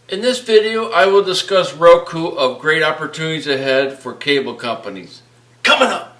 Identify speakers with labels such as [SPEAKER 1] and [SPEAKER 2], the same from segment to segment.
[SPEAKER 1] In this video, I will discuss Roku of great opportunities ahead for cable companies. Coming up!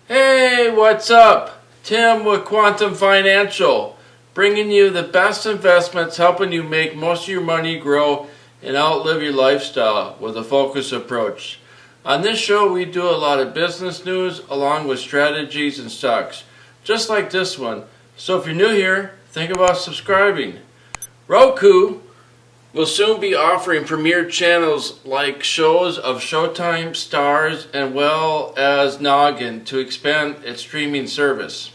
[SPEAKER 1] Hey, what's up? Tim with Quantum Financial, bringing you the best investments, helping you make most of your money grow and outlive your lifestyle with a focused approach. On this show, we do a lot of business news along with strategies and stocks, just like this one. So if you're new here, think about subscribing. Roku will soon be offering premier channels like shows of Showtime, Stars, and well as Noggin to expand its streaming service.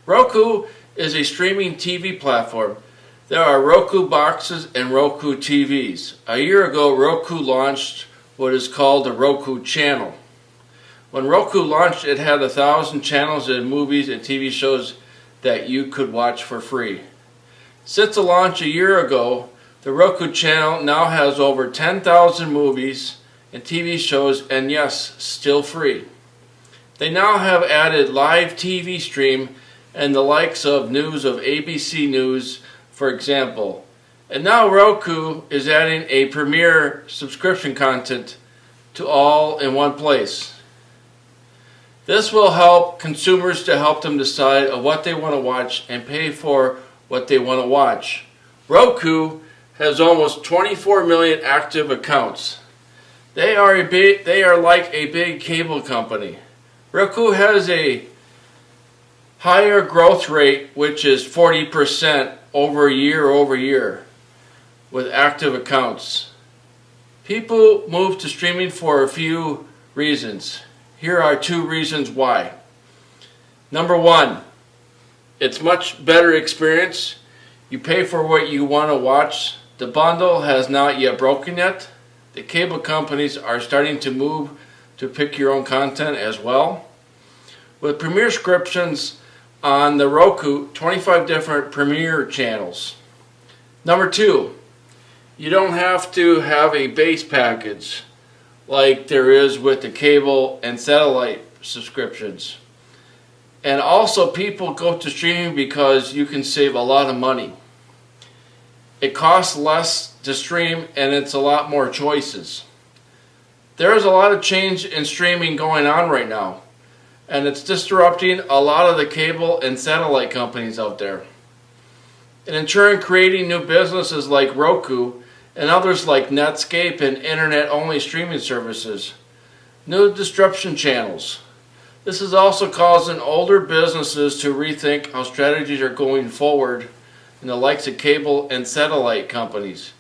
[SPEAKER 1] Roku is a streaming TV platform. There are Roku boxes and Roku TVs. A year ago, Roku launched what is called the Roku channel. When Roku launched, it had 1,000 channels and movies and TV shows that you could watch for free. Since the launch a year ago, the Roku channel now has over 10,000 movies and TV shows, and yes, still free. They now have added live TV stream and the likes of news of ABC News, for example. And now Roku is adding a premier subscription content to all in one place. This will help consumers to help them decide on what they want to watch and pay for what they want to watch. Roku has almost 24 million active accounts. They are like a big cable company. Roku has a higher growth rate, which is 40% over year with active accounts. People move to streaming for a few reasons. Here are 2 reasons why. Number 1, it's much better experience. You pay for what you want to watch. The bundle has not yet broken yet. The cable companies are starting to move to pick your own content as well. With premier subscriptions on the Roku, 25 different premier channels. Number 2, you don't have to have a base package like there is with the cable and satellite subscriptions. And also, people go to streaming because you can save a lot of money. It costs less to stream and it's a lot more choices. There is a lot of change in streaming going on right now, and it's disrupting a lot of the cable and satellite companies out there, and in turn creating new businesses like Roku and others like Netscape and internet-only streaming services, new disruption channels. This is also causing older businesses to rethink how strategies are going forward in the likes of cable and satellite companies.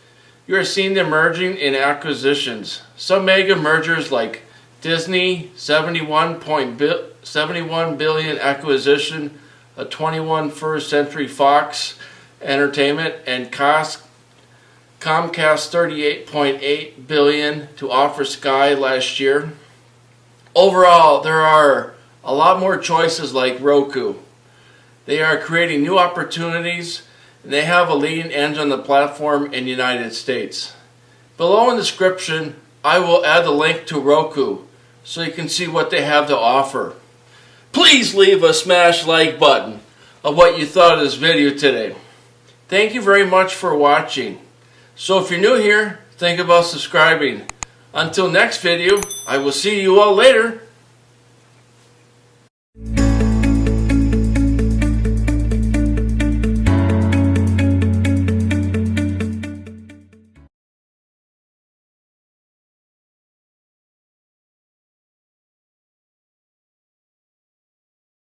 [SPEAKER 1] You are seeing the merging in acquisitions. Some mega mergers like Disney, 71 billion acquisition of 21st Century Fox Entertainment, and Comcast 38.8 billion to offer Sky last year. Overall, there are a lot more choices like Roku. They are creating new opportunities, and they have a leading edge on the platform in the United States. Below in the description, I will add the link to Roku so you can see what they have to offer. Please leave a smash like button of what you thought of this video today. Thank you very much for watching. So if you're new here, think about subscribing. Until next video, I will see you all later.